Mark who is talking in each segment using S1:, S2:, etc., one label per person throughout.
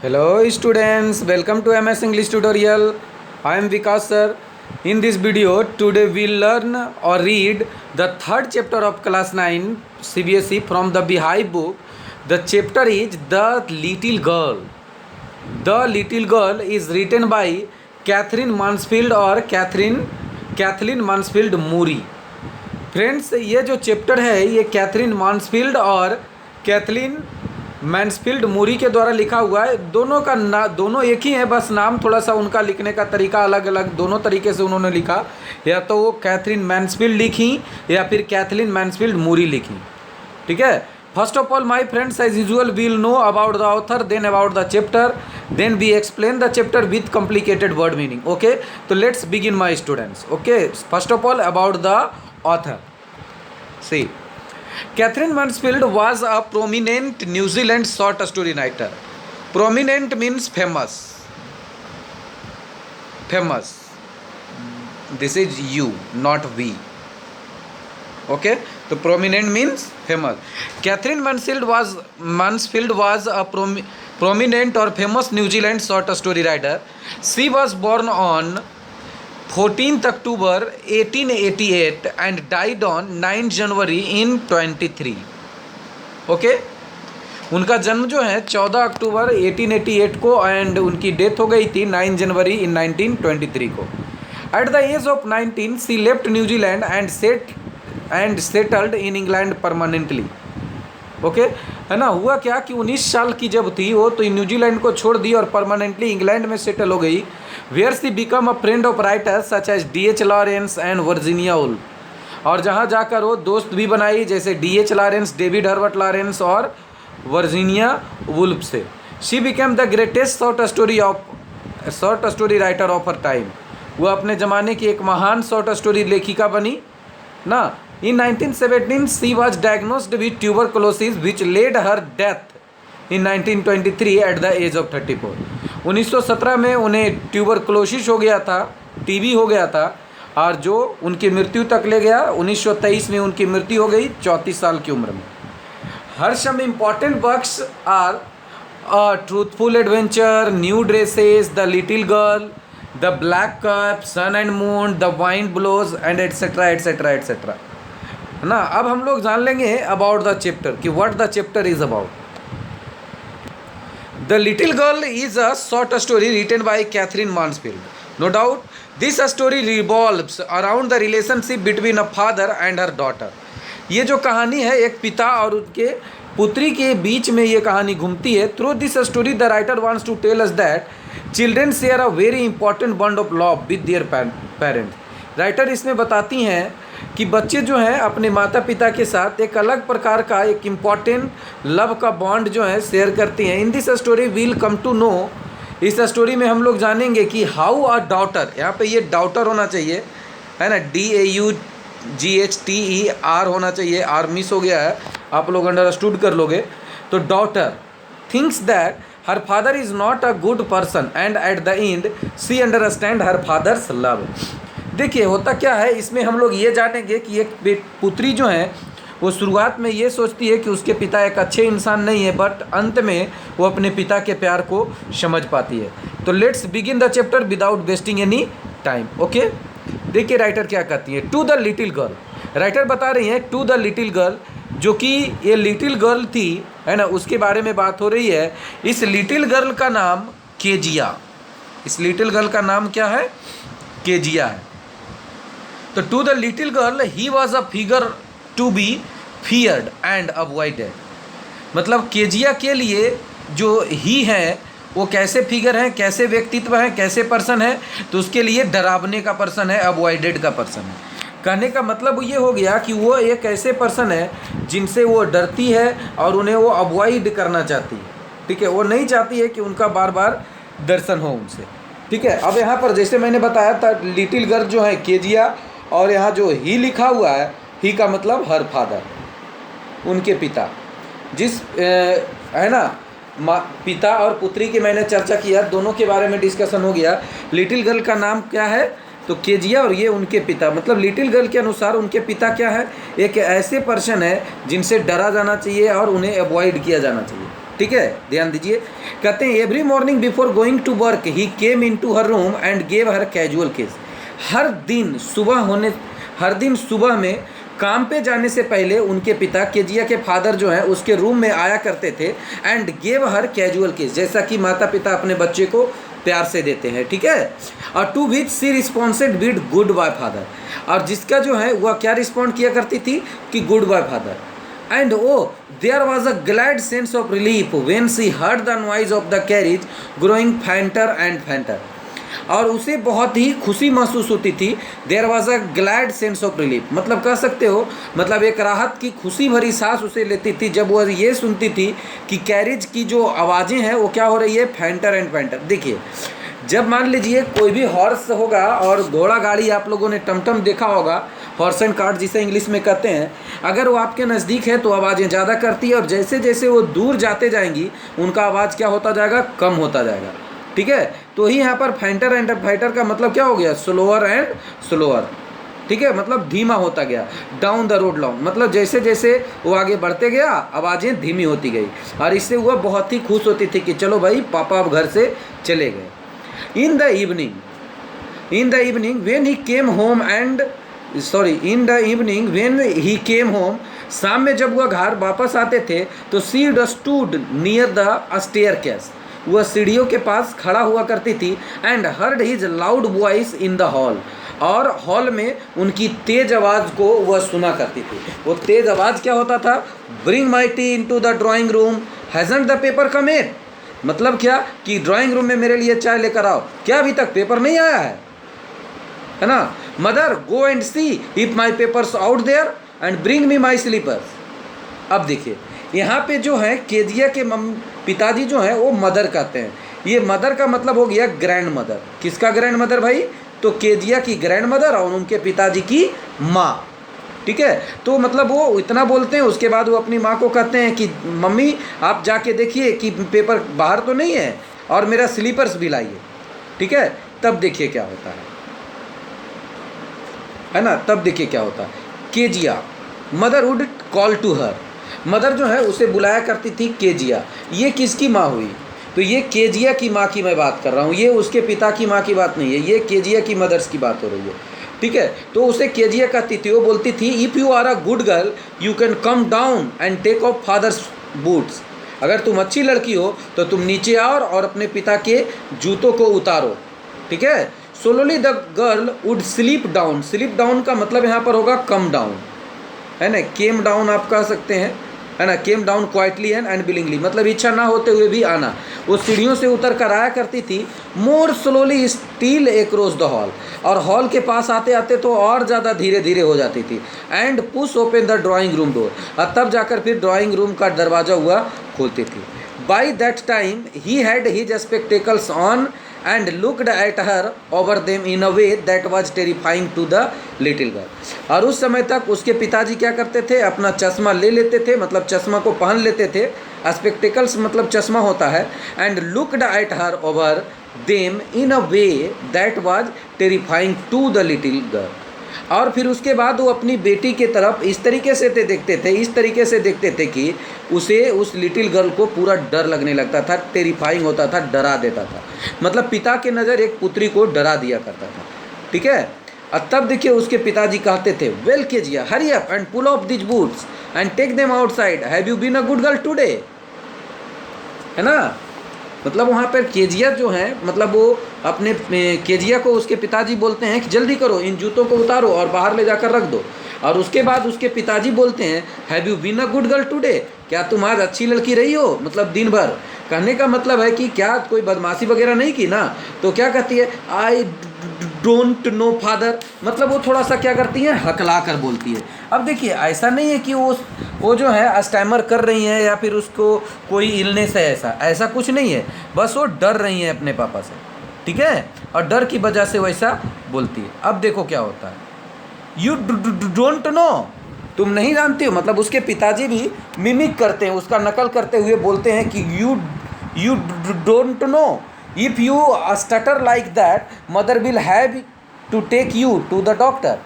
S1: Hello students, welcome to MS English tutorial. I am Vikas sir. In this video, today we learn or read the third chapter of class 9 CBSE from the Beehive book. The chapter is The Little Girl. The Little Girl is written by Catherine Mansfield और Catherine माnsfield मूरी. Friends, ये जो chapter है ये Catherine माnsfield और Kathleen Mansfield मूरी के द्वारा लिखा हुआ है. दोनों का दोनों एक ही है, बस नाम थोड़ा सा उनका लिखने का तरीका अलग अलग. दोनों तरीके से उन्होंने लिखा, या तो वो कैथरीन मैन्सफील्ड लिखी या फिर कैथलीन मैन्सफील्ड मूरी लिखी. ठीक है. First of all my friends, as usual we'll know about the author, then about the chapter, then we explain the chapter with complicated word meaning. Okay, तो let's begin my students. Okay, first of all about the author. See, Catherine Mansfield was a prominent New Zealand short story writer. Prominent means famous. Famous. This is you, not we. Okay? So prominent means famous. Catherine Mansfield was a prominent or famous New Zealand short story writer. She was born on 14th October 1888 and died on 9 January in 23. Okay, उनका जन्म जो है 14 अक्टूबर 1888 को and उनकी death हो गई थी 9 जनवरी in 1923 को. At the age of 19 she left New Zealand and settled in England permanently. Okay, है ना. हुआ क्या कि 19 साल की जब थी वो, तो न्यूजीलैंड को छोड़ दी और परमानेंटली इंग्लैंड में सेटल हो गई. Where she become a friend of writers such as D.H. Lawrence and Virginia Woolf. और जहाँ जाकर वो दोस्त भी बनाई, जैसे D.H. Lawrence, David Herbert Lawrence और वर्जीनिया वुल्फ से. She become the greatest short story writer of her time. वो अपने ज़माने की एक महान शॉर्ट स्टोरी लेखिका बनी ना. In 1917, she was diagnosed with tuberculosis, which led her death in 1923 at the age of 34. 1917 में उन्हें ट्यूबरकुलोसिस हो गया था, टीबी हो गया था, और जो उनकी मृत्यु तक ले गया. 1923 में उनकी मृत्यु हो गई 34 साल की उम्र में. Her some important works are truthful adventure, new dresses, the little girl, the black cup, sun and moon, the wind blows and etcetera etcetera etcetera. है ना. अब हम लोग जान लेंगे अबाउट द चैप्टर कि what the chapter is about. The little girl is a short story written by Catherine Mansfield. No doubt this story revolves around the relationship between a father and her daughter. ये जो कहानी है एक पिता और उनके पुत्री के बीच में ये कहानी घूमती है. Through this story the writer wants to tell us that children share a very important bond of love with their parents. Writer इसमें बताती हैं कि बच्चे जो हैं अपने माता पिता के साथ एक अलग प्रकार का एक इम्पॉर्टेंट लव का बॉन्ड जो है शेयर करती हैं. In this story we'll come to know. इस स्टोरी में हम लोग जानेंगे कि हाउ अ डॉटर, यहाँ पे ये डॉटर होना चाहिए, है ना. DAUGHTER होना चाहिए, आर मिस हो गया है, आप लोग अंडरस्टूड कर लोगे. तो daughter thinks that her father is not a good person and at the end she understand her father's love. देखिए होता क्या है इसमें, हम लोग ये जानेंगे कि एक पुत्री जो है वो शुरुआत में ये सोचती है कि उसके पिता एक अच्छे इंसान नहीं है, बट अंत में वो अपने पिता के प्यार को समझ पाती है. तो let's begin the chapter without wasting any time. Okay, देखिए राइटर क्या कहती है. To the little girl, writer बता रही हैं टू द लिटिल गर्ल, जो कि ये लिटिल गर्ल थी, है ना, उसके बारे में बात हो रही है. इस लिटिल गर्ल का नाम केजिया. इस लिटिल गर्ल का नाम क्या है? केजिया है. तो to the little girl he was a figure to be feared and avoided. मतलब केजिया के लिए जो ही है वो कैसे फिगर हैं, कैसे व्यक्तित्व हैं, कैसे पर्सन है, तो उसके लिए डरावने का पर्सन है, अवॉइडेड का पर्सन है. कहने का मतलब ये हो गया कि वो एक ऐसे पर्सन है जिनसे वो डरती है और उन्हें वो अवॉइड करना चाहती है. ठीक है, वो नहीं चाहती है कि उनका बार बार दर्शन हो उनसे. ठीक है. अब यहाँ पर जैसे मैंने बताया था लिटिल गर्ल जो है केजिया, और यहाँ जो ही लिखा हुआ है, ही का मतलब हर फादर, उनके पिता. जिस है ना, पिता और पुत्री की मैंने चर्चा किया, दोनों के बारे में डिस्कशन हो गया. लिटिल गर्ल का नाम क्या है? तो केजिया, और ये उनके पिता. मतलब लिटिल गर्ल के अनुसार उनके पिता क्या है? एक ऐसे पर्सन है जिनसे डरा जाना चाहिए और उन्हें अवॉइड किया जाना चाहिए. ठीक है, ध्यान दीजिए। कहते हैं every morning before going to work he came into her room and gave her casual kiss. हर दिन सुबह में काम पे जाने से पहले उनके पिता केजिया के फादर जो हैं उसके रूम में आया करते थे एंड गेव हर कैजुअल किस, जैसा कि माता पिता अपने बच्चे को प्यार से देते हैं, ठीक है। और to which she responded with goodbye father, और जिसका जो है वह क्या रिस्पॉन्ड किया करती थी कि goodbye father. And oh there was a glad sense of relief when she heard the noise of the carriage growing fainter and fainter, और उसे बहुत ही खुशी महसूस होती थी। There was a glad sense of relief, मतलब कह सकते हो मतलब एक राहत की खुशी भरी सांस उसे लेती थी जब वह ये सुनती थी कि कैरिज की जो आवाज़ें हैं वो क्या हो रही है, फैंटर एंड फैंटर। देखिए जब मान लीजिए कोई भी हॉर्स होगा और घोड़ा गाड़ी, आप लोगों ने टमटम देखा होगा, हॉर्स एंड कार्ट जिसे इंग्लिश में कहते हैं, अगर वो आपके नज़दीक है तो आवाज़ें ज़्यादा करती है और जैसे जैसे वो दूर जाते जाएंगी उनका आवाज़ क्या होता जाएगा, कम होता जाएगा, ठीक है। तो ही यहाँ पर फैंटर एंड फाइटर का मतलब क्या हो गया, स्लोअर एंड स्लोअर, ठीक है, मतलब धीमा होता गया। डाउन द रोड लॉन्ग, मतलब जैसे जैसे वो आगे बढ़ते गया आवाज़ें धीमी होती गई, और इससे वह बहुत ही खुश होती थी कि चलो भाई पापा अब घर से चले गए। इन the evening when he came home शाम में जब वह घर वापस आते थे तो सी स्टूड नियर द स्टेयरकेस, वह सीढ़ियों के पास खड़ा हुआ करती थी। And heard his loud voice in the hall, और हॉल में उनकी तेज आवाज़ को वह सुना करती थी। वो तेज आवाज़ क्या होता था, bring my tea into the drawing room hasn't the paper come in, मतलब क्या कि ड्राइंग रूम में मेरे लिए चाय लेकर आओ, क्या अभी तक पेपर नहीं आया है ना। Mother go and see if my papers out there and bring me my slippers. अब देखिए यहाँ पे जो है केजिया के पिताजी जो हैं वो मदर कहते हैं। ये मदर का मतलब हो गया ग्रैंड मदर। किसका ग्रैंड मदर भाई, तो केजिया की ग्रैंड मदर और उनके पिताजी की माँ, ठीक है। तो मतलब वो इतना बोलते हैं, उसके बाद वो अपनी माँ को कहते हैं कि मम्मी आप जाके देखिए कि पेपर बाहर तो नहीं है और मेरा स्लीपर्स भी लाइए, ठीक है। तब देखिए क्या होता है ना, तब देखिए क्या होता है। Kezia mother would call to her, mother जो है उसे बुलाया करती थी केजिया। ये किसकी माँ हुई, तो ये केजिया की माँ की मैं बात कर रहा हूँ, ये उसके पिता की माँ की बात नहीं है, ये केजिया की मदर्स की बात हो रही है, ठीक है। तो उसे केजिया कहती थी, वो बोलती थी if you are a good girl you can come down and take off father's boots, अगर तुम अच्छी लड़की हो तो तुम नीचे आओ और अपने पिता के जूतों को उतारो, ठीक है। Slowly the girl would sleep down का मतलब यहाँ पर होगा कम डाउन, है ना। केम डाउन आप कह सकते हैं, है ना। Came down quietly and willingly, मतलब इच्छा ना होते हुए भी आना। वो सीढ़ियों से उतर कर आया करती थी। मोर slowly steel across the hall, और हॉल के पास आते आते तो और ज़्यादा धीरे धीरे हो जाती थी। And push open the drawing room door, और तब जाकर फिर ड्राइंग रूम का दरवाज़ा हुआ खोलती थी। By that time he had his spectacles on and looked at her over them in a way that was terrifying to the little girl, और उस समय तक उसके पिताजी क्या करते थे, अपना चश्मा ले लेते थे, मतलब चश्मा को पहन लेते थे, स्पेक्टेकल्स मतलब चश्मा होता है, and looked at her over them in a way that was terrifying to the little girl, और फिर उसके बाद वो अपनी बेटी के तरफ इस तरीके से देखते थे कि उसे, उस लिटिल गर्ल को पूरा डर लगने लगता था, टेरिफाइंग होता था, डरा देता था। मतलब पिता के नज़र एक पुत्री को डरा दिया करता था, ठीक है। और तब देखिए उसके पिताजी कहते थे well Kezia hurry up and pull off this boots and take them outside, have you been a good girl today, है ना। मतलब वहाँ पर केजिया जो है, मतलब वो अपने केजिया को उसके पिताजी बोलते हैं कि जल्दी करो, इन जूतों को उतारो और बाहर ले जाकर रख दो। और उसके बाद उसके पिताजी बोलते हैं have you been a good girl today, क्या तुम आज अच्छी लड़की रही हो, मतलब दिन भर। कहने का मतलब है कि क्या कोई बदमाशी वगैरह नहीं की ना। तो क्या कहती है आई डोंट नो फादर, मतलब वो थोड़ा सा क्या करती है, हकला कर बोलती है। अब देखिए ऐसा नहीं है कि वो जो है स्टैमर कर रही हैं या फिर उसको कोई इलनेस है, ऐसा कुछ नहीं है, बस वो डर रही हैं अपने पापा से, ठीक है, और डर की वजह से वैसा बोलती है। अब देखो क्या होता है, यू डोंट नो, तुम नहीं जानते हो, मतलब उसके पिताजी भी मिमिक करते हैं, उसका नकल करते हुए बोलते हैं कि you don't know, if you stutter like that mother will have to take you to the doctor,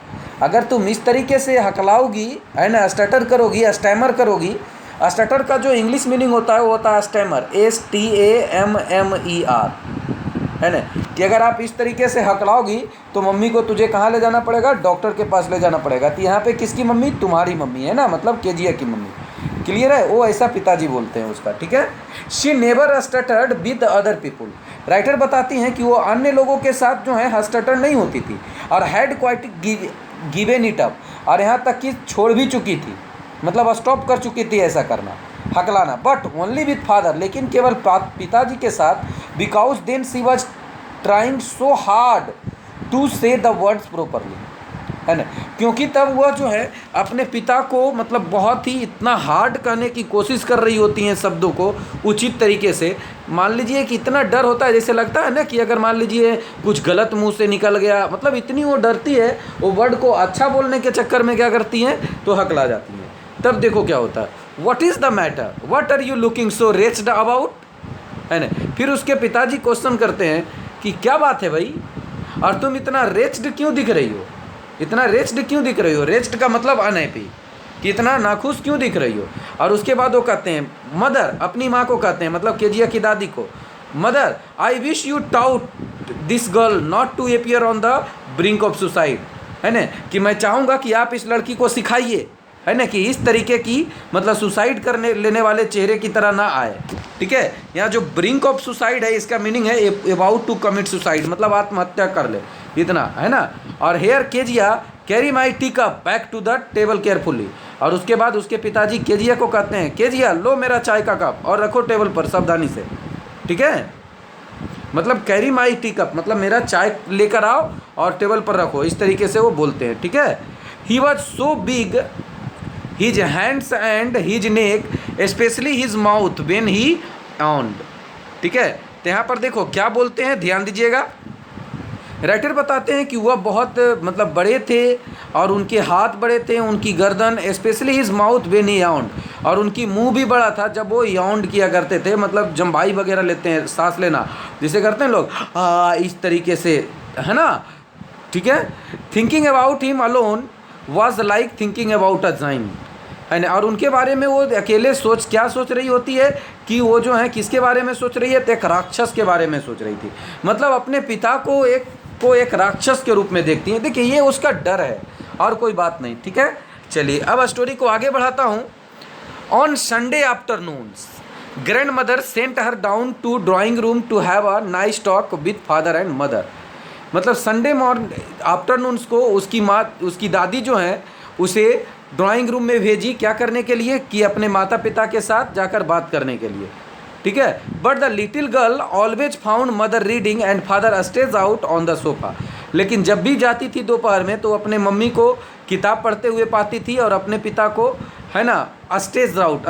S1: अगर तुम इस तरीके से हकलाओगी, है ना, स्टटर करोगी, स्टैमर करोगी, स्टटर का जो इंग्लिश मीनिंग होता है वो होता है स्टैमर, STAMMER, है ना, कि अगर आप इस तरीके से हकलाओगी तो मम्मी को तुझे कहाँ ले जाना पड़ेगा, डॉक्टर के पास ले जाना पड़ेगा। तो यहाँ पे किसकी मम्मी, तुम्हारी मम्मी है ना, मतलब केजिया की मम्मी। क्लियर है, वो ऐसा पिताजी बोलते हैं उसका, ठीक है। She never stuttered with other people, writer बताती हैं कि वो अन्य लोगों के साथ जो है स्टटर नहीं होती थी, और had quite given it up, और यहाँ तक कि छोड़ भी चुकी थी, मतलब स्टॉप कर चुकी थी ऐसा करना, हकलाना। बट ओनली विथ फादर, लेकिन केवल पिताजी के साथ, because then she was trying so hard to say the words properly, है ना, क्योंकि तब वह जो है अपने पिता को मतलब बहुत ही इतना हार्ड कहने की कोशिश कर रही होती हैं शब्दों को उचित तरीके से। मान लीजिए कि इतना डर होता है, जैसे लगता है ना कि अगर मान लीजिए कुछ गलत मुंह से निकल गया, मतलब इतनी वो डरती है, वो वर्ड को अच्छा बोलने के चक्कर में क्या करती हैं, तो हकला जाती हैं। तब देखो क्या होता है, what is the matter, what are you looking so wretched about, है ना। फिर उसके पिताजी क्वेश्चन करते हैं कि क्या बात है भाई, और तुम इतना रेच्ड क्यों दिख रही हो, इतना रेच्ड क्यों दिख रही हो, रेच्ड का मतलब अनहैप्पी, कि इतना नाखुश क्यों दिख रही हो। और उसके बाद वो कहते हैं, मदर, अपनी माँ को कहते हैं, मतलब केजिया की दादी को, mother I wish you taught this girl not to appear on the brink of suicide, है ना, कि मैं चाहूँगा कि आप इस लड़की को सिखाइए, है ना, कि इस तरीके की मतलब सुसाइड करने लेने वाले चेहरे की तरह ना आए, ठीक है। यहाँ जो ब्रिंक ऑफ सुसाइड है इसका मीनिंग है अबाउट टू कमिट सुसाइड, मतलब आत्महत्या कर ले, इतना, है ना। और here Kezia carry my tea cup back to the table carefully, और उसके बाद उसके पिताजी केजिया को कहते हैं, केजिया लो मेरा चाय का कप और रखो टेबल पर सावधानी से, ठीक है, मतलब कैरी माई टी कप मतलब मेरा चाय लेकर आओ और टेबल पर रखो, इस तरीके से वो बोलते हैं, ठीक है। He was so big his hands and his neck especially his mouth when he yawned, ठीक है। तो यहाँ पर देखो क्या बोलते हैं, ध्यान दीजिएगा। राइटर बताते हैं कि वह बहुत मतलब बड़े थे, और उनके हाथ बड़े थे, उनकी गर्दन, especially his mouth when he yawned, और उनकी मुंह भी बड़ा था जब वो याwned किया करते थे, मतलब जम्बाई वगैरह लेते हैं, सांस लेना जिसे करते हैं लोग, इस तरीके से, है ना, ठीक है। Thinking about him alone was like thinking about a giant, है ना। और उनके बारे में वो अकेले क्या सोच रही होती है कि वो जो है किसके बारे में सोच रही है, तो एक राक्षस के बारे में सोच रही थी, मतलब अपने पिता को एक राक्षस के रूप में देखती हैं। देखिए ये उसका डर है और कोई बात नहीं, ठीक है। चलिए अब स्टोरी को आगे बढ़ाता हूँ। On Sunday afternoons grandmother sent her down to drawing room to have a nice talk with father and mother, मतलब संडे मॉर्निंग आफ्टरनून्स को उसकी दादी जो है उसे ड्राइंग रूम में भेजी, क्या करने के लिए, कि अपने माता पिता के साथ जाकर बात करने के लिए, ठीक है। But the little girl always found mother reading and father stage out on the sofa, लेकिन जब भी जाती थी दोपहर में तो अपने मम्मी को किताब पढ़ते हुए पाती थी, और अपने पिता को, है ना, स्टेज आउट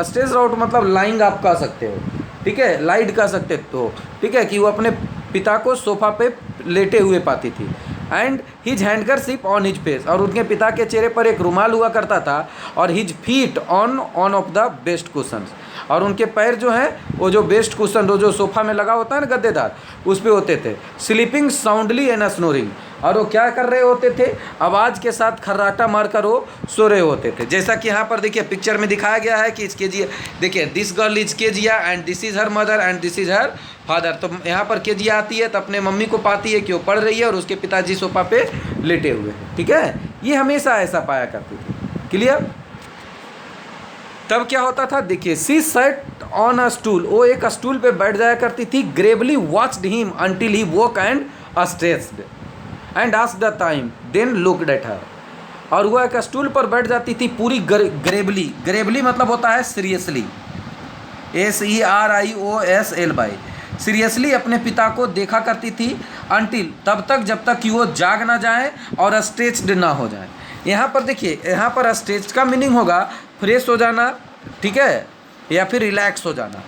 S1: मतलब लाइंग आप कह सकते हो, ठीक है, लाइड कह सकते हो, ठीक है, कि वो अपने पिता को सोफा पे लेटे हुए पाती थी। And his handkerchief on his face, और उनके पिता के चेहरे पर एक रुमाल हुआ करता था, और his feet on off the best cushions, और उनके पैर जो हैं वो जो बेस्ट कुशन जो सोफा में लगा होता है ना गद्देदार, उस पे होते थे। स्लीपिंग साउंडली एंड स्नोरिंग, और वो क्या कर रहे होते थे, आवाज़ के साथ खर्राटा मारकर वो सो रहे होते थे। जैसा कि यहाँ पर देखिए पिक्चर में दिखाया गया है कि इसके जी, देखिए this girl is Kezia and this is her mother and this is her father. तो यहाँ पर केजिया आती है तो अपने मम्मी को पाती है कि वो पढ़ रही है और उसके पिताजी सोफा पे लेटे हुए हैं, ठीक है। ये हमेशा ऐसा पाया करती थी, क्लियर। तब क्या होता था, देखिए she sat on a stool, वो एक स्टूल पे बैठ जाया करती थी। Gravely watched him until he woke and stretched and asked the time then looked at her, और वह एक स्टूल पर बैठ जाती थी पूरी ग्रेवली मतलब होता है सीरियसली, SERIOSLY, सीरियसली अपने पिता को देखा करती थी। अंटिल तब तक जब तक कि वो जाग ना जाए और स्ट्रेच्ड ना हो जाए। यहाँ पर देखिए, यहाँ पर स्ट्रेच का मीनिंग होगा फ्रेश हो जाना, ठीक है, या फिर रिलैक्स हो जाना।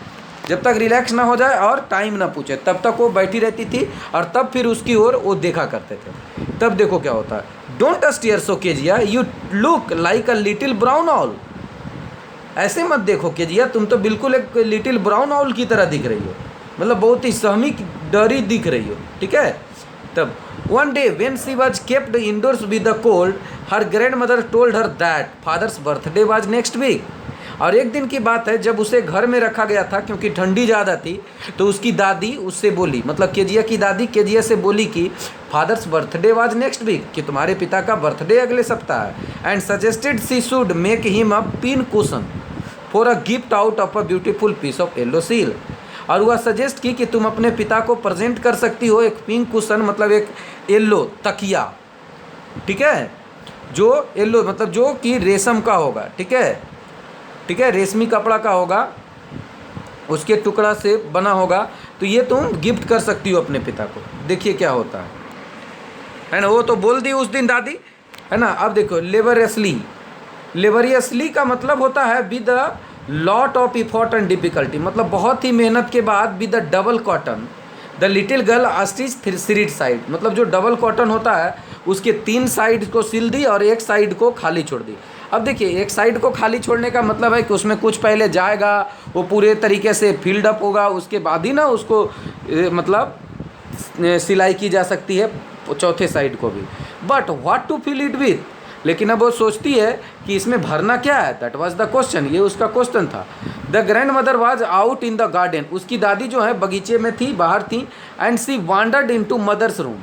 S1: जब तक रिलैक्स ना हो जाए और टाइम ना पूछे तब तक वो बैठी रहती थी, और तब फिर उसकी ओर वो देखा करते थे। तब देखो क्या होता है, don't stare so Kezia, you look like a little brown owl, ऐसे मत देखो केजिया, तुम तो बिल्कुल एक लिटिल ब्राउन ऑल की तरह दिख रही हो, मतलब बहुत ही सहमी डरी दिख रही हो, ठीक है। तब one day when she was kept indoors with the cold, her grandmother told her that father's birthday was next week, और एक दिन की बात है जब उसे घर में रखा गया था क्योंकि ठंडी ज़्यादा थी, तो उसकी दादी उससे बोली, मतलब केजिया की दादी केजिया से बोली कि father's birthday was next week, कि तुम्हारे पिता का बर्थडे अगले सप्ताह है, and suggested she should make him a pin cushion for a gift out of a beautiful piece of yellow silk. और वह सजेस्ट की कि तुम अपने पिता को प्रेजेंट कर सकती हो एक पिंक कुशन, मतलब एक येलो तकिया, ठीक है, जो येलो मतलब जो कि रेशम का होगा, ठीक है, रेशमी कपड़ा का होगा, उसके टुकड़ा से बना होगा, तो ये तुम गिफ्ट कर सकती हो अपने पिता को। देखिए क्या होता है ना। वो तो बोल दी उस दिन दादी, है ना। अब देखो लेबरियसली का मतलब होता है with a lot of effort and difficulty, मतलब बहुत ही मेहनत के बाद with the double cotton the little girl a stitch three side, मतलब जो डबल कॉटन होता है उसके 3 साइड को सिल दी और एक साइड को खाली छोड़ दी। अब देखिए एक साइड को खाली छोड़ने का मतलब है कि उसमें कुछ पहले जाएगा, वो पूरे तरीके से फिल्ड अप होगा, उसके बाद ही ना उसको मतलब सिलाई की जा सकती है चौथे साइड को भी। But what to fill it with, लेकिन अब वो सोचती है कि इसमें भरना क्या है, दैट वाज द क्वेश्चन, ये उसका क्वेश्चन था। The grandmother was out in the garden, उसकी दादी जो है बगीचे में थी, बाहर थी, and she wandered into mother's room,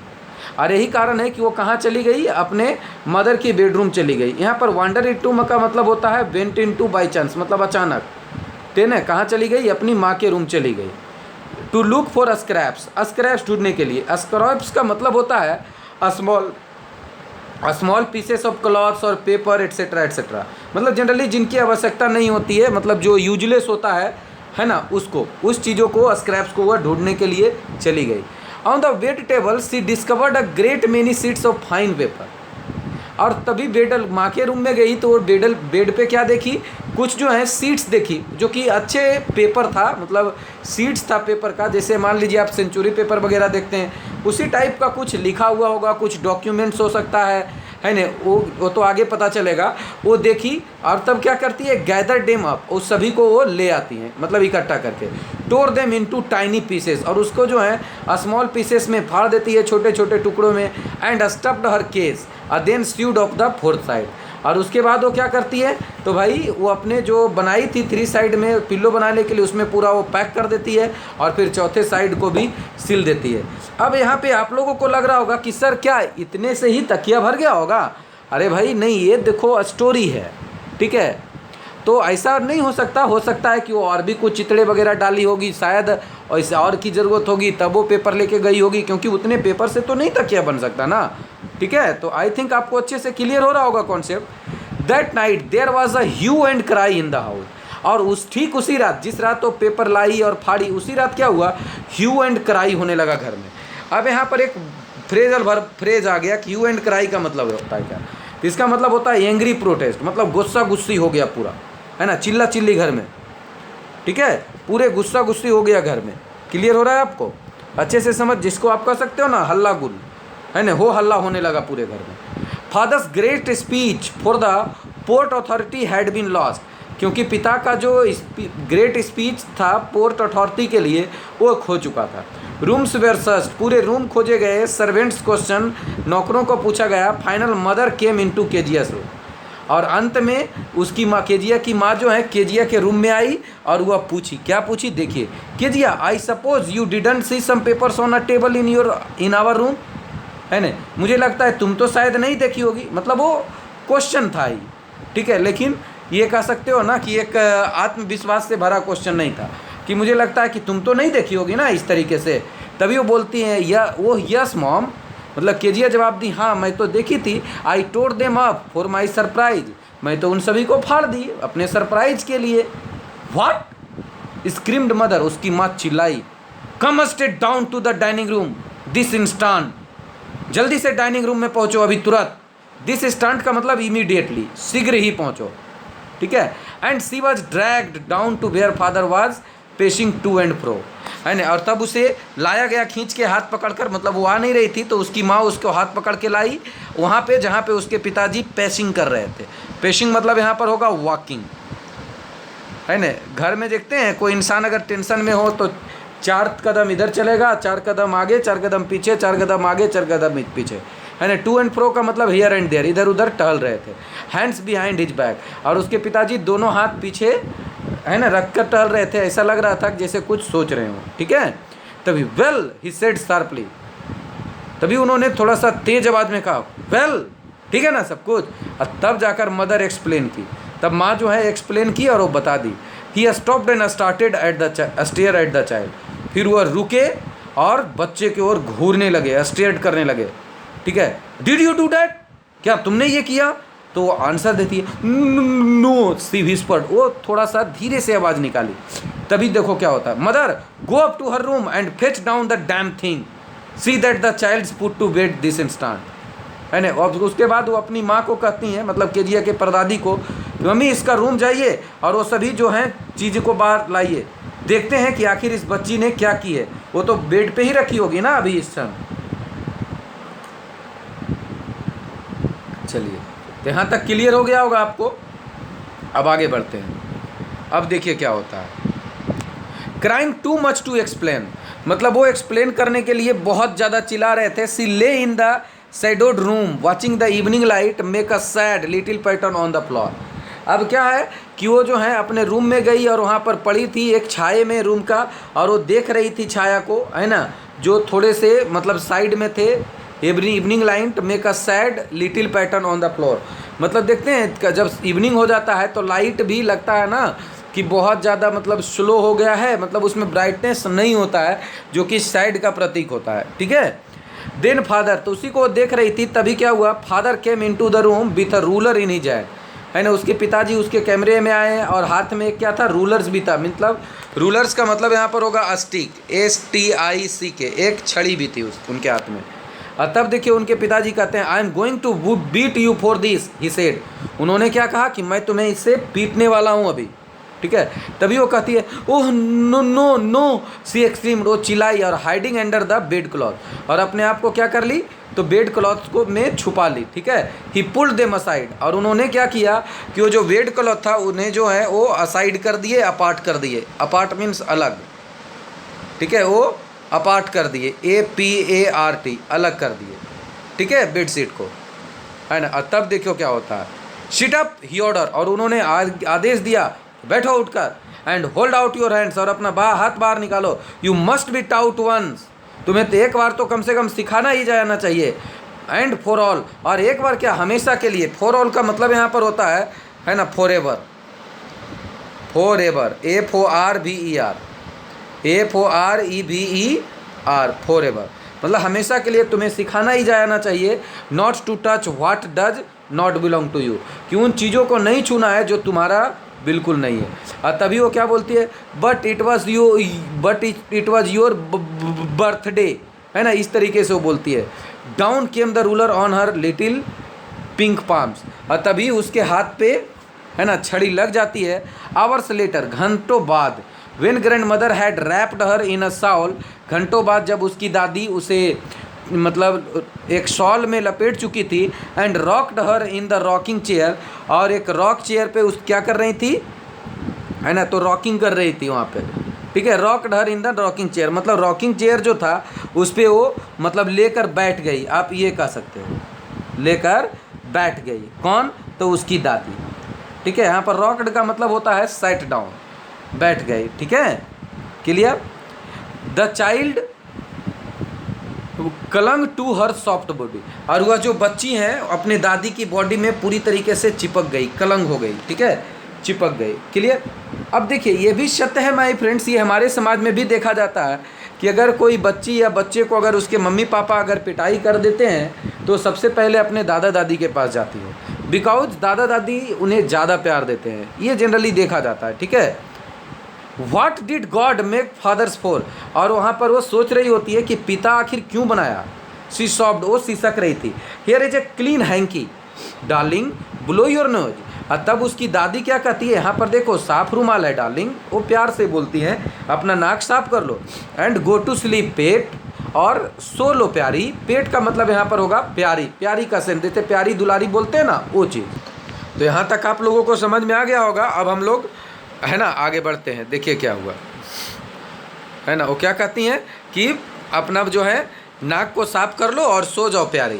S1: और यही कारण है कि वो कहाँ चली गई, अपने मदर की बेडरूम चली गई। यहाँ पर वांडर इनटू का मतलब होता है वेंट इनटू बाई चांस, मतलब अचानक, ठीक है, कहाँ चली गई, अपनी माँ के रूम चली गई। टू लुक फॉर स्क्रैप्स ढूंढने के लिए। स्क्रैप्स का मतलब होता है स्मॉल पीसेस ऑफ क्लॉथ्स और पेपर एट्सेट्रा एट्सेट्रा, मतलब जनरली जिनकी आवश्यकता नहीं होती है, मतलब जो यूजलेस होता है ना, उसको, उस चीज़ों को, स्क्रैप्स को वह ढूंढने के लिए चली गई। On the bed table she discovered a great many sheets of fine paper, और तभी माँ के रूम में गई तो वो बेड पे क्या देखी, कुछ जो है सीट्स देखी, जो कि अच्छे पेपर था, मतलब सीट्स था पेपर का, जैसे मान लीजिए आप सेंचुरी पेपर वगैरह देखते हैं, उसी टाइप का कुछ लिखा हुआ होगा, कुछ डॉक्यूमेंट्स हो सकता है ना, वो तो आगे पता चलेगा। वो देखी और तब क्या करती है, गैदर डेम अप, उस सभी को वो ले आती हैं, मतलब इकट्ठा करके, टोर देम इनटू टाइनी पीसेस, और उसको जो है स्मॉल पीसेस में फाड़ देती है, छोटे छोटे टुकड़ों में, and stuffed her case then sewed off the 4th side, और उसके बाद वो क्या करती है, तो भाई वो अपने जो बनाई थी 3 साइड में पिल्लो बनाने के लिए, उसमें पूरा वो पैक कर देती है, और फिर चौथे साइड को भी सिल देती है। अब यहाँ पे आप लोगों को लग रहा होगा कि सर क्या इतने से ही तकिया भर गया होगा? अरे भाई नहीं, ये देखो स्टोरी है, ठीक है, तो ऐसा नहीं हो सकता है कि वो और भी कुछ चितड़े वगैरह डाली होगी, शायद ऐसे और की ज़रूरत होगी तब वो पेपर लेके गई होगी, क्योंकि उतने पेपर से तो नहीं तकिया बन सकता ना, ठीक है। तो आई थिंक आपको अच्छे से क्लियर हो रहा होगा concept. That night there was a hue and cry in the house, और उसी रात, जिस रात वो पेपर लाई और फाड़ी, उसी रात क्या हुआ, ह्यू एंड क्राई होने लगा घर में। अब यहाँ पर एक फ्रेज आ गया कि ह्यू एंड क्राई का मतलब होता है क्या, तो इसका मतलब होता है एंग्री प्रोटेस्ट, मतलब गुस्सा गुस्सी हो गया पूरा, है ना, चिल्ला चिल्ली घर में, ठीक है, पूरे गुस्सा गुस्सी हो गया घर में। क्लियर हो रहा है आपको, अच्छे से समझ, जिसको आप कह सकते हो ना हल्ला गुल, है ना, हो हल्ला होने लगा पूरे घर में। Father's great speech for the port authority had been lost, क्योंकि पिता का जो ग्रेट स्पीच था पोर्ट अथॉरिटी के लिए वो खो चुका था। रूम्स वेयर सर्च्ड, पूरे रूम खोजे गए। सर्वेंट्स क्वेश्चन, नौकरों को पूछा गया। Final mother came into Kezia's room, और अंत में उसकी माँ, केजिया की माँ जो है केजिया के रूम में आई और वह पूछी, क्या पूछी, देखिए, Kezia I suppose you didn't see some papers on a table in our room, है ना, मुझे लगता है तुम तो शायद नहीं देखी होगी, मतलब वो क्वेश्चन था ही, ठीक है, लेकिन ये कह सकते हो ना कि एक आत्मविश्वास से भरा क्वेश्चन नहीं था, कि मुझे लगता है कि तुम तो नहीं देखी होगी ना, इस तरीके से। तभी वो बोलती हैं यस मॉम, मतलब केजिया जवाब दी, हाँ मैं तो देखी थी। I tore them up for my surprise, मैं तो उन सभी को फाड़ दी अपने सरप्राइज के लिए। व्हाट स्क्रीम्ड मदर, उसकी माँ चिल्लाई। Come straight down to the dining room this instant, जल्दी से डाइनिंग रूम में पहुंचो अभी तुरंत। दिस इंस्टेंट का मतलब इमीडिएटली, शीघ्र ही पहुंचो, ठीक है। And she was dragged down to where father was pacing to and fro, है ना, और तब उसे लाया गया खींच के हाथ पकड़कर, मतलब वो आ नहीं रही थी तो उसकी माँ उसको हाथ पकड़ के लाई वहाँ पे जहाँ पे उसके पिताजी पेशिंग कर रहे थे। पेशिंग मतलब यहाँ पर होगा वॉकिंग, है ना। घर में देखते हैं कोई इंसान अगर टेंशन में हो तो 4 कदम इधर चलेगा, 4 कदम आगे, 4 कदम पीछे, 4 कदम आगे, 4 कदम पीछे, है ना। टू एंड फ्रो का मतलब हियर एंड देयर, इधर उधर टहल रहे थे। हैंड्स बिहाइंड हिज बैक, और उसके पिताजी दोनों हाथ पीछे है ना रख कर टहल रहे थे, ऐसा लग रहा था जैसे कुछ सोच रहे हो, ठीक है। तभी वेल ही सेड शार्पली, तभी उन्होंने थोड़ा सा तेज आवाज में कहा वेल, ठीक है ना सब कुछ। और तब जाकर मदर एक्सप्लेन की, तब माँ जो है एक्सप्लेन की और वो बता दी। He stopped and started stare at the child, फिर वह रुके और बच्चे की ओर घूरने लगे, स्टेयर करने लगे, ठीक है। डिड यू डू दैट, क्या तुमने ये किया? तो वो आंसर देती है नो, सी व्हिस्पर्ड, वो थोड़ा सा धीरे से आवाज़ निकाली। तभी देखो क्या होता है, mother go up to her room and fetch down the damn thing, see that the child put to bed this instant, है ना। और उसके बाद वो अपनी माँ को कहती हैं, मतलब केजिया के परदादी को, मम्मी इसका रूम जाइए और वो सभी जो हैं चीज़ को बाहर लाइए, देखते हैं कि आखिर इस बच्ची ने क्या की है। वो तो बेड पे ही रखी होगी ना अभी इस समय। चलिए, तो यहाँ तक क्लियर हो गया होगा आपको। अब आगे बढ़ते हैं। अब देखिए क्या होता है, crying too much to explain, मतलब वो एक्सप्लेन करने के लिए बहुत ज़्यादा चिल्ला रहे थे। सी ले in the shadowed room watching the evening light make a sad little pattern on the floor। अब क्या है कि वो जो है अपने रूम में गई और वहाँ पर पड़ी थी एक छाये में रूम का, और वो देख रही थी छाया को, है ना, जो थोड़े से मतलब साइड में थे। Evening light make a sad little pattern on the floor, मतलब देखते हैं जब इवनिंग हो जाता है तो लाइट भी लगता है ना कि बहुत ज़्यादा मतलब स्लो हो गया है, मतलब उसमें ब्राइटनेस नहीं होता है, जो कि सैड का प्रतीक होता है, ठीक है। देन फादर, तो उसी को देख रही थी, तभी क्या हुआ, father came into the room with a ruler in his hand, है ना। उसके पिताजी उसके कैमरे में आए और हाथ में क्या था, रूलर्स भी था, मतलब रूलर्स का मतलब यहाँ पर होगा अस्टिक, STICK, एक छड़ी भी थी उनके हाथ में। और तब देखिए उनके पिताजी कहते हैं I am going to beat you for this, he said, उन्होंने क्या कहा कि मैं तुम्हें इससे पीटने वाला हूँ अभी, ठीक है। तभी वो कहती है ओह नो नो नो, सी एक्सट्रीम, वो चिल्लाई और hiding under the bed cloth, और अपने आप को क्या कर ली, तो बेड क्लॉथ को में छुपा ली, ठीक है। ही पुल्ड देम असाइड, और उन्होंने क्या किया कि वो जो बेड क्लॉथ था उन्हें जो है वो असाइड कर दिए, अपार्ट कर दिए, अपार्ट मीन्स अलग, ठीक है, वो अपार्ट कर दिए, APART, अलग कर दिए, ठीक है, बेडशीट को, है ना। तब देखो क्या होता है, सिट अप ही ऑर्डर, और उन्होंने आदेश दिया बैठो उठकर, and hold out your hands, और अपना हाथ बाहर निकालो, you must be taught once, तुम्हें तो एक बार तो कम से कम सिखाना ही जाना चाहिए, एंड फॉर ऑल, और एक बार क्या हमेशा के लिए। फॉर ऑल का मतलब यहाँ पर होता है ना forever, forever, FORVER, forever, मतलब हमेशा के लिए तुम्हें सिखाना ही जाना चाहिए। Not to touch what does not belong to you, कि उन चीज़ों को नहीं छूना है जो तुम्हारा बिल्कुल नहीं है। और तभी वो क्या बोलती है, but it was your birthday, है ना, इस तरीके से वो बोलती है। Down came the ruler on her little pink palms, और तभी उसके हाथ पे, है ना, छड़ी लग जाती है। आवर्स लेटर, घंटों बाद, when grandmother had wrapped her in a shawl, घंटों बाद जब उसकी दादी उसे मतलब एक शॉल में लपेट चुकी थी, and rocked her in the rocking chair, और एक रॉक चेयर पे उस क्या कर रही थी, है ना, तो रॉकिंग कर रही थी वहाँ पे, ठीक है। Rocked her in the rocking chair, मतलब रॉकिंग चेयर जो था उस पर वो मतलब लेकर बैठ गई, आप ये कह सकते हो, लेकर बैठ गई, कौन, तो उसकी दादी, ठीक है। यहाँ पर रॉक्ड का मतलब होता है सेट डाउन, बैठ गई, ठीक है, clear. The child clung to her soft body, और वह जो बच्ची है अपने दादी की बॉडी में पूरी तरीके से चिपक गई, कलंग हो गई, ठीक है, चिपक गई, क्लियर। अब देखिए ये भी सत्य है माय फ्रेंड्स, ये हमारे समाज में भी देखा जाता है कि अगर कोई बच्ची या बच्चे को अगर उसके मम्मी पापा अगर पिटाई कर देते हैं तो सबसे पहले अपने दादा दादी के पास जाती है, बिकॉज दादा दादी उन्हें ज़्यादा प्यार देते हैं, ये जनरली देखा जाता है, ठीक है। What did God make fathers for, और वहाँ पर वो सोच रही होती है कि पिता आखिर क्यों बनाया। शी सॉफ्ट, वो सिसक रही थी। Here is a clean hanky darling blow your nose, और तब उसकी दादी क्या कहती है, यहाँ पर देखो साफ रूमाल है डार्लिंग, वो प्यार से बोलती हैं अपना नाक साफ कर लो, एंड गो टू स्लीप पेट, और सो लो प्यारी। पेट का मतलब यहाँ पर होगा प्यारी, प्यारी का सेंस देते, प्यारी दुलारी बोलते हैं ना, वो चीज़। तो यहाँ तक आप लोगों को समझ में आ गया होगा। अब हम लोग, है ना, आगे बढ़ते हैं। देखिए क्या हुआ, है ना, वो क्या कहती हैं कि अपना जो है नाक को साफ कर लो और सो जाओ प्यारी।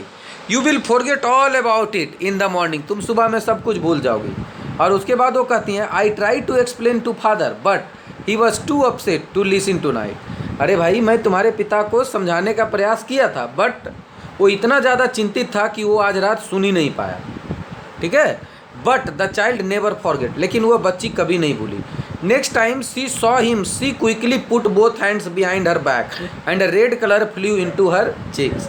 S1: You will forget all about it in the morning, तुम सुबह में सब कुछ भूल जाओगे। और उसके बाद वो कहती हैं I try to explain to father but he was too upset to listen tonight. अरे भाई मैं तुम्हारे पिता को समझाने का प्रयास किया था बट वो इतना ज़्यादा चिंतित था कि वो आज रात सुन ही नहीं पाया। ठीक है, but the child never forget, लेकिन वह बच्ची कभी नहीं भूली। Next time she saw him she quickly put both hands behind her back and red colour flew into her cheeks.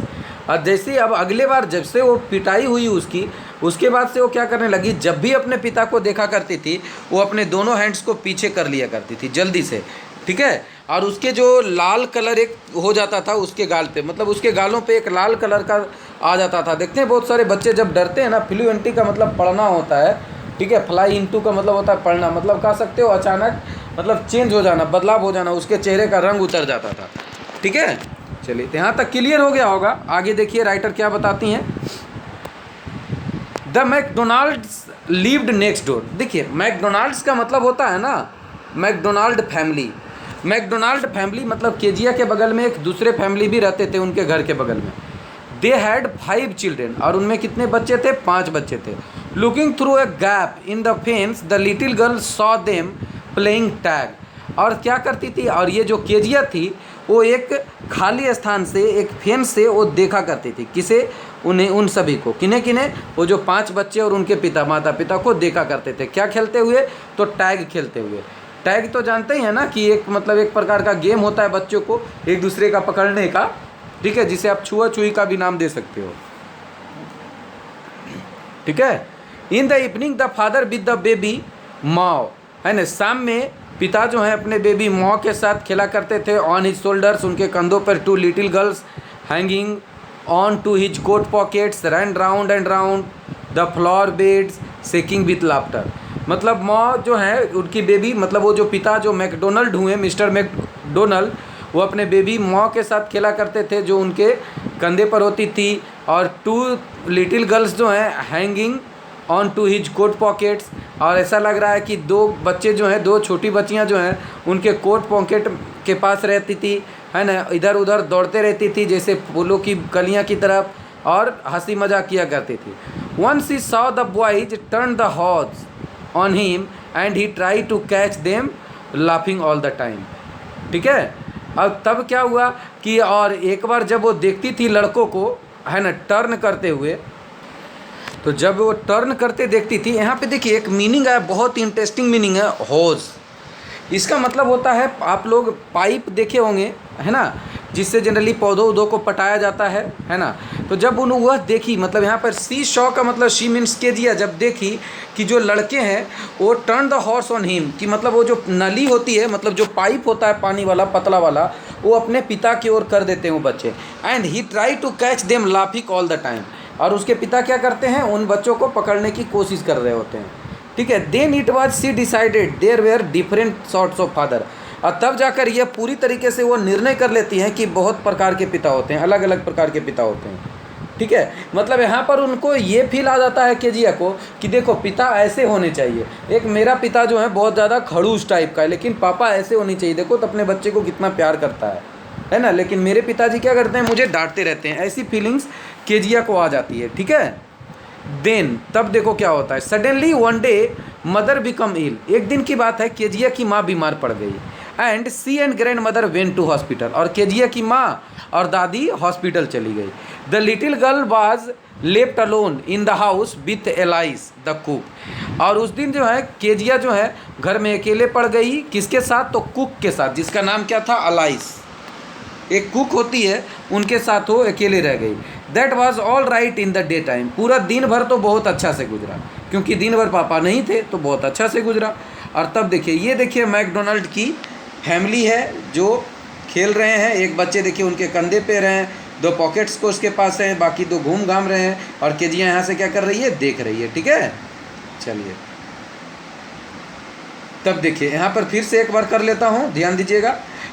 S1: और जैसे अब अगले बार जब से वो पिटाई हुई उसकी, उसके बाद से वो क्या करने लगी, जब भी अपने पिता को देखा करती थी वो अपने दोनों हैंड्स को पीछे कर लिया करती थी जल्दी से। ठीक है, और उसके जो लाल कलर एक हो जाता था उसके गाल पे, मतलब उसके गालों पे एक लाल कलर का आ जाता था। देखते हैं बहुत सारे बच्चे जब डरते हैं ना, फ्लुएंटी का मतलब पढ़ना होता है। ठीक है, फ्लाई इनटू का मतलब होता है पढ़ना, मतलब कह सकते हो अचानक मतलब चेंज हो जाना, बदलाव हो जाना, उसके चेहरे का रंग उतर जाता था। ठीक है, चलिए तो यहाँ तक क्लियर हो गया होगा। आगे देखिए राइटर क्या बताती हैं। The McDonald's lived next door. देखिए मैकडोनाल्ड्स का मतलब होता है ना मैकडोनाल्ड फैमिली। मैकडोनाल्ड फैमिली मतलब केजिया के बगल में एक दूसरे फैमिली भी रहते थे उनके घर के बगल में। दे हैड 5 चिल्ड्रेन, और उनमें कितने बच्चे थे, 5 बच्चे थे। Looking through a gap in the fence the little girl saw them playing tag. और क्या करती थी, और ये जो केजिया थी वो एक खाली स्थान से, एक फेन से वो देखा करती थी। किसे, उन्हें, उन सभी को, किन्हें किन्हें, वो जो 5 बच्चे और उनके पिता माता पिता को देखा करते थे। क्या खेलते हुए, तो टैग खेलते हुए। टैग तो जानते ही हैं ना कि एक मतलब एक प्रकार का गेम होता है बच्चों को एक दूसरे का पकड़ने का। ठीक है, जिसे आप छुआ छुई का भी नाम दे सकते हो। ठीक है, in the evening the father with the baby माओ, है ना, शाम में पिता जो है अपने बेबी माओ के साथ खेला करते थे। ऑन हिज शोल्डर्स, उनके कंधों पर 2 little girls hanging on to his coat pockets run round and round the floor beds shaking with laughter. मतलब माँ जो है उनकी बेबी, मतलब वो जो पिता जो मैकडोनल्ड हुए, मिस्टर मैकडोनल्ड, वो अपने बेबी माँ के साथ खेला करते थे जो उनके कंधे पर होती थी। और 2 लिटिल गर्ल्स जो हैं hanging on to his coat pockets, और ऐसा लग रहा है कि 2 बच्चे जो हैं, 2 छोटी बच्चियां जो हैं उनके कोट पॉकेट के पास रहती थी, है ना, इधर उधर दौड़ते रहती थी जैसे फूलों की कलियां की तरफ, और हंसी मजाक किया करती थी। Once he saw the boys turn the horse on him and he try to catch them laughing all the time. ठीक है, अब तब क्या हुआ कि और एक बार जब वो देखती थी लड़कों को, है ना, टर्न करते हुए, तो जब वो टर्न करते देखती थी, यहाँ पे देखिए एक मीनिंग है, बहुत इंटरेस्टिंग मीनिंग है, होज। इसका मतलब होता है, आप लोग पाइप देखे होंगे, है ना, जिससे जनरली पौधों उधों को पटाया जाता है ना। तो जब उन्होंने वह देखी, मतलब यहाँ पर सी शॉ का मतलब शी मीन्स केजिया, जब देखी कि जो लड़के हैं वो turn the horse on him, कि मतलब वो जो नली होती है, मतलब जो पाइप होता है पानी वाला पतला वाला, वो अपने पिता की ओर कर देते हैं वो बच्चे। And he try to catch them laughing all the time, और उसके पिता क्या करते हैं, उन बच्चों को पकड़ने की कोशिश कर रहे होते हैं। ठीक है, then it was she decided there were different sorts of father. और तब जाकर यह पूरी तरीके से वो निर्णय कर लेती हैं कि बहुत प्रकार के पिता होते हैं, अलग अलग प्रकार के पिता होते हैं। ठीक है, मतलब यहाँ पर उनको ये फील आ जाता है केजिया को कि देखो पिता ऐसे होने चाहिए। एक मेरा पिता जो है बहुत ज़्यादा खड़ूस टाइप का है, लेकिन पापा ऐसे होनी चाहिए, देखो तो अपने बच्चे को कितना प्यार करता है ना, लेकिन मेरे पिताजी क्या करते हैं, मुझे डांटते रहते हैं। ऐसी फीलिंग्स केजिया को आ जाती है। ठीक है, देन तब देखो क्या होता है, suddenly one day mother become ill. एक दिन की बात है, केजिया की माँ बीमार पड़ गई। And she and grandmother went to hospital, और केजिया की माँ और दादी हॉस्पिटल चली गई। The little girl was left alone in the house with Alice the cook. और उस दिन जो है केजिया जो है घर में अकेले पड़ गई, किसके साथ, तो कुक के साथ, जिसका नाम क्या था, अलाइस, एक कुक होती है, उनके साथ वो अकेले रह गई। That was all right in the day time. पूरा दिन भर तो बहुत अच्छा से गुजरा, क्योंकि दिन भर पापा नहीं थे तो बहुत अच्छा से गुजरा। और तब देखिए, ये देखिए मैकडोनल्ड की फैमिली है जो खेल रहे हैं। एक बच्चे देखिए उनके कंधे पे रहे हैं, 2 पॉकेट्स को उसके पास हैं, बाकी 2 घूम घाम रहे हैं, और केजिया यहाँ से क्या कर रही है, देख रही है। ठीक है, चलिए तब देखिए यहाँ पर फिर से एक बार कर लेता हूँ, ध्यान दीजिएगा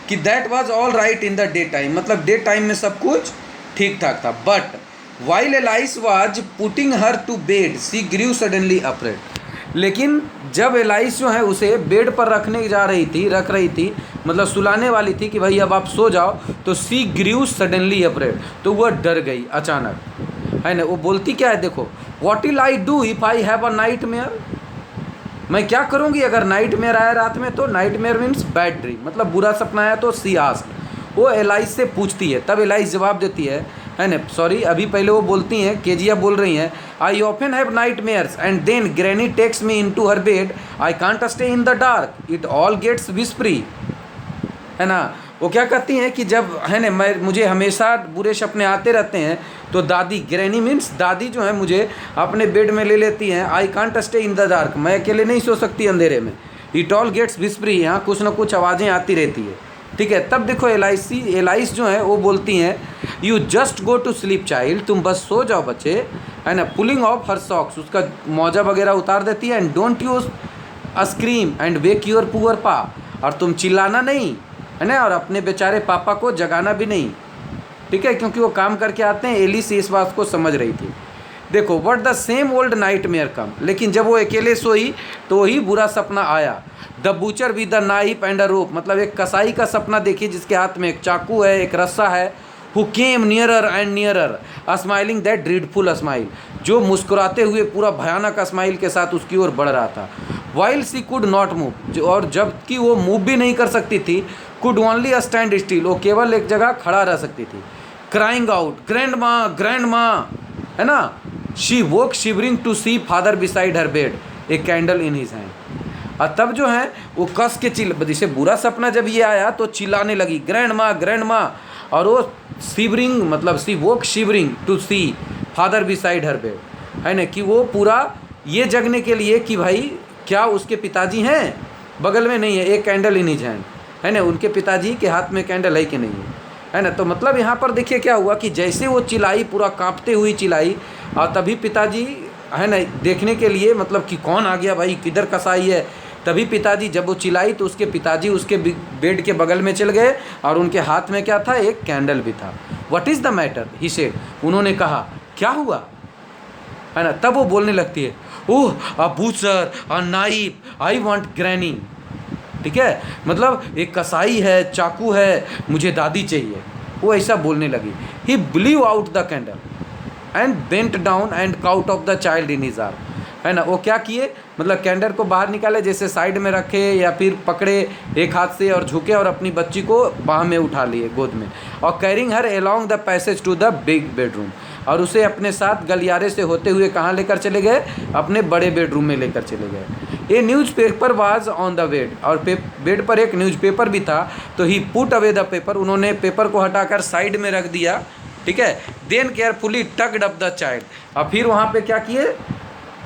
S1: कि that was all right in the day time, मतलब डे टाइम में सब कुछ ठीक ठाक था। But while Alice was putting her to bed she grew suddenly afraid. लेकिन जब एलाइस जो है उसे बेड पर रख रही थी, मतलब सुलाने वाली थी कि भाई अब आप सो जाओ, तो सी ग्रीव सडनली अफ्रेड, तो वह डर गई अचानक, है ना। वो बोलती क्या है देखो, what will I do if I have a night mayor, मैं क्या करूँगी अगर नाइट मेयर आया रात में। तो night mayor means bad dream, मतलब बुरा सपना आया। तो सी आस्क्ड, वो एलाइस से पूछती है, तब एलाइस जवाब देती है ना। सॉरी, अभी पहले वो बोलती हैं, केजिया बोल रही हैं, I often have nightmares and then granny takes me into her bed, I can't stay in the dark, it all gets whispery, है ना। वो क्या कहती हैं कि जब है ना मुझे हमेशा बुरे सपने आते रहते हैं, तो दादी, ग्रैनी मीन्स दादी जो है, मुझे अपने बेड में ले लेती हैं। आई can't stay in the dark, मैं अकेले नहीं सो सकती अंधेरे में। इट ऑल गेट्स विस्परी, यहाँ कुछ ना कुछ आवाज़ें आती रहती है, ठीक है। तब देखो एलाइस जो है वो बोलती हैं, you just go to sleep child, तुम बस सो जाओ बच्चे, है ना। पुलिंग ऑफ हर सॉक्स, उसका मौजा वगैरह उतार देती है। And don't use a scream and wake your poor पा, और तुम चिल्लाना नहीं, है ना, और अपने बेचारे पापा को जगाना भी नहीं, ठीक है, क्योंकि वो काम करके आते हैं। एलिस इस बात को समझ रही थी। देखो, what the same old nightmare come, लेकिन जब वो अकेले सोई तो वही बुरा सपना आया। The butcher with the knife and a rope, मतलब एक कसाई का सपना देखिए जिसके हाथ में एक चाकू है, एक रस्सा है। Who came nearer and nearer smiling that dreadful smile, जो मुस्कुराते हुए पूरा भयानक स्माइल के साथ उसकी ओर बढ़ रहा था। While she could not move, और जबकि वो मूव भी नहीं कर सकती थी। कुड ओनली स्टैंड स्टिल, वो केवल एक जगह खड़ा रह सकती थी। क्राइंग आउट, ग्रैंड माँ, है ना। She woke shivering to see father beside her bed, a candle in his hand. और तब जो है वो कस के जैसे बुरा सपना जब ये आया तो चिल्लाने लगी, ग्रैंड माँ, और वो शिवरिंग, मतलब she woke shivering to see father beside her bed, है ना, कि वो पूरा ये जगने के लिए कि भाई क्या उसके पिताजी हैं बगल में, नहीं है, एक कैंडल इन हिज हैंड, है ना, उनके पिताजी के हाथ में कैंडल है कि नहीं है ना। तो मतलब यहाँ पर देखिए क्या हुआ कि जैसे वो चिल्लाई, पूरा कांपते हुई चिल्लाई, और तभी पिताजी, है ना, देखने के लिए, मतलब कि कौन आ गया भाई, किधर कसाई है। तभी पिताजी, जब वो चिल्लाई तो उसके पिताजी उसके बेड के बगल में चल गए, और उनके हाथ में क्या था, एक कैंडल भी था। What is the matter he said, उन्होंने कहा क्या हुआ, है ना। तब वो बोलने लगती है, oh a butcher a knife, I want granny, ठीक है, मतलब एक कसाई है, चाकू है, मुझे दादी चाहिए। वो ऐसा बोलने लगी। He blew out the candle and bent down and caught of the child in his arm, है ना। वो क्या किए, मतलब कैंडल को बाहर निकाले, जैसे साइड में रखे या फिर पकड़े एक हाथ से, और झुके और अपनी बच्ची को बाह में उठा लिए, गोद में, और carrying her along the passage to the big bedroom, और उसे अपने साथ गलियारे से होते हुए कहाँ लेकर चले गए, अपने बड़े बेडरूम में लेकर चले गए। A newspaper was on the bed, और बेड पर एक न्यूज़पेपर भी था। तो he put away the paper, उन्होंने पेपर को हटाकर साइड में रख दिया, ठीक है। Then carefully tucked up the child, और फिर वहाँ पे क्या किए,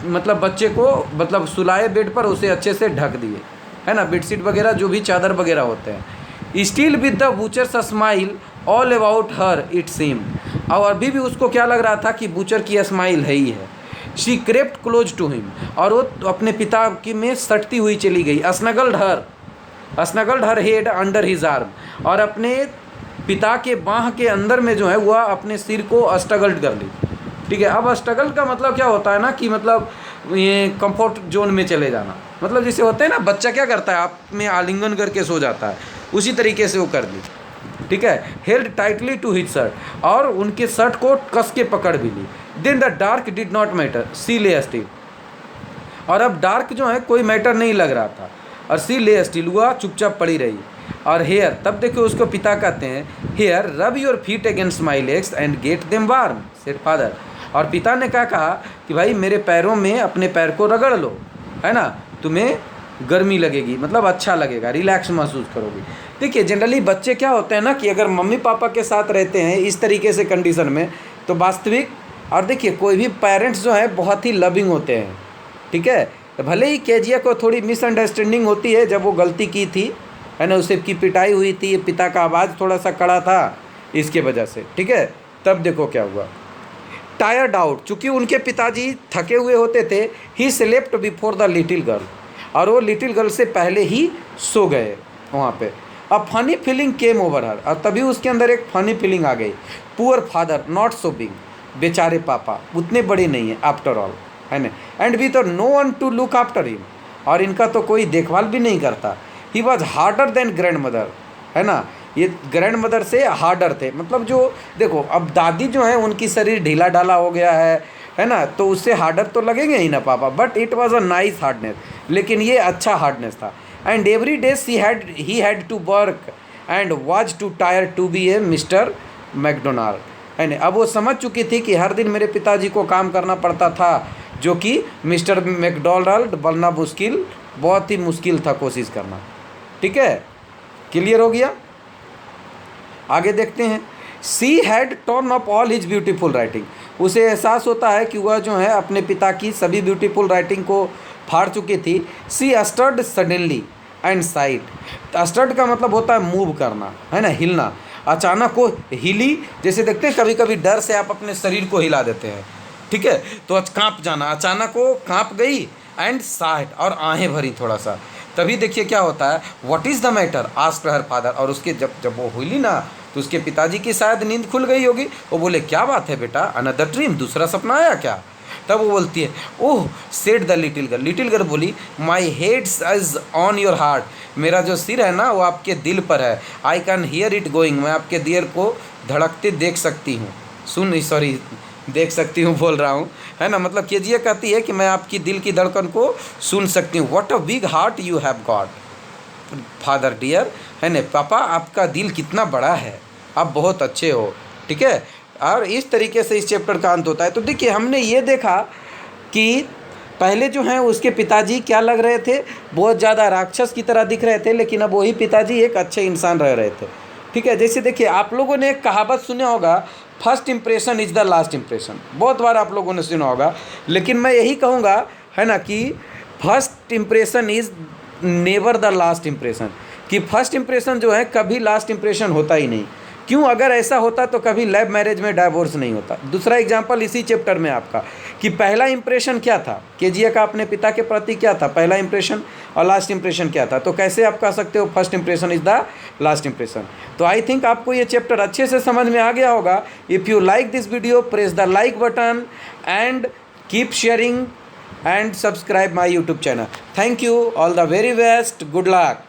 S1: मतलब बच्चे को, मतलब सुलाए बेड पर, उसे अच्छे से ढक दिए, है ना, बेडशीट वगैरह जो भी चादर वगैरह होते हैं। Still with the butcher's smile all about her it seem, और अभी भी उसको क्या लग रहा था कि बूचर की स्माइल है ही है। She crept close to him, और वो अपने पिता की में सटती हुई चली गई। स्नगल्ड हर हेड अंडर हिज आर्म, और अपने पिता के बाह के अंदर में जो है वह अपने सिर को अस्टगल्ड कर ली, ठीक है। अब स्ट्रगल का मतलब क्या होता है ना, कि मतलब ये कंफर्ट जोन में चले जाना, मतलब जैसे होते हैं ना, बच्चा क्या करता है, आप में आलिंगन करके सो जाता है, उसी तरीके से वो कर दी, ठीक है। Held tightly to his shirt, और उनके शर्ट को कस के पकड़ भी ली। Then the dark did not matter, she lay still, और अब डार्क जो है कोई मैटर नहीं लग रहा था, और सी ले स्टिल, हुआ चुपचाप पड़ी रही। और हेयर, तब देखो उसको पिता कहते हैं, here rub your feet against my legs and get them warm, said father. और पिता ने क्या कहा कि भाई मेरे पैरों में अपने पैर को रगड़ लो, है ना, तुम्हें गर्मी लगेगी, मतलब अच्छा लगेगा, रिलैक्स महसूस करोगी। देखिए जनरली बच्चे क्या होते हैं ना, कि अगर मम्मी पापा के साथ रहते हैं इस तरीके से कंडीशन में, तो वास्तविक, और देखिए कोई भी पेरेंट्स जो है बहुत ही लविंग होते हैं, ठीक है। तो भले ही केजिया को थोड़ी मिसअंडरस्टैंडिंग होती है, जब वो गलती की थी, है ना, उसे की पिटाई हुई थी, पिता का आवाज़ थोड़ा सा कड़ा था इसके वजह से, ठीक है। तब देखो क्या हुआ, टायर्ड आउट, चूँकि उनके पिताजी थके हुए होते थे, he slept before the little girl, और वो लिटिल गर्ल से पहले ही सो गए वहाँ पे। अब फनी फीलिंग केम ओवर हर, और तभी उसके अंदर एक फनी फीलिंग आ गई। Poor father not so big, बेचारे पापा उतने बड़े नहीं हैं आफ्टर ऑल, है ना, एंड वी तो no one to look after him, और इनका तो कोई देखभाल भी नहीं करता। He was harder than grandmother, है ना, ये ग्रैंड मदर से हार्डर थे, मतलब जो देखो अब दादी जो है उनकी शरीर ढीला ढाला हो गया है ना, तो उससे हार्डर तो लगेंगे ही ना पापा, but it was a nice hardness, लेकिन ये अच्छा हार्डनेस था। And every day he had to work and was too tired to be a Mr Macdonald, है ना। अब वो समझ चुकी थी कि हर दिन मेरे पिताजी को काम करना पड़ता था, जो कि मिस्टर मैकडोनाल्ड बनना मुश्किल, बहुत ही मुश्किल था कोशिश करना। ठीक है, क्लियर हो गया। आगे देखते हैं। She had torn up all his beautiful writing, उसे एहसास होता है कि वह जो है अपने पिता की सभी ब्यूटीफुल राइटिंग को फाड़ चुकी थी। सी अस्टर्ड सडनली एंड साइड, अस्टर्ड का मतलब होता है मूव करना, है ना, हिलना। अचानक को हिली, जैसे देखते हैं कभी कभी डर से आप अपने शरीर को हिला देते हैं, ठीक है, तो कांप जाना, अचानक वो कांप गई। एंड साइड, और आहें भरी थोड़ा सा। तभी देखिए क्या होता है, what is the matter asked her father, और उसके जब वो हुई ना, तो उसके पिताजी की शायद नींद खुल गई होगी। वो बोले क्या बात है बेटा, अनदर ड्रीम, दूसरा सपना आया क्या। तब वो बोलती है, oh said the little girl, little girl बोली, my head's is on your heart, मेरा जो सिर है ना वो आपके दिल पर है। I can hear it going, मैं आपके दिल को धड़कते देख सकती हूँ, देख सकती हूँ बोल रहा हूँ, है ना, मतलब केजिए कहती है कि मैं आपकी दिल की धड़कन को सुन सकती हूँ। What a big heart you have got father dear, है ना, पापा आपका दिल कितना बड़ा है, आप बहुत अच्छे हो। ठीक है, और इस तरीके से इस चैप्टर का अंत होता है। तो देखिए हमने ये देखा कि पहले जो हैं उसके पिताजी क्या लग रहे थे, बहुत ज़्यादा राक्षस की तरह दिख रहे थे, लेकिन अब वही पिताजी एक अच्छे इंसान रह रहे थे। ठीक है, जैसे देखिए आप लोगों ने एक कहावत सुना होगा, first impression is the last impression, बहुत बार आप लोगों ने सुना होगा, लेकिन मैं यही कहूँगा, है ना, कि first impression is never the last impression, कि फर्स्ट इम्प्रेशन जो है कभी लास्ट इम्प्रेशन होता ही नहीं। क्यों, अगर ऐसा होता तो कभी लव मैरिज में डाइवोर्स नहीं होता। दूसरा एग्जांपल इसी चैप्टर में आपका, कि पहला इंप्रेशन क्या था केजीए का अपने पिता के प्रति, क्या था पहला इंप्रेशन, और लास्ट इंप्रेशन क्या था। तो कैसे आप कह सकते हो first impression is the last impression. तो आई थिंक आपको ये चैप्टर अच्छे से समझ में आ गया होगा। If you like this video press the like button and keep sharing and subscribe my YouTube channel. Thank you, all the very best, good luck.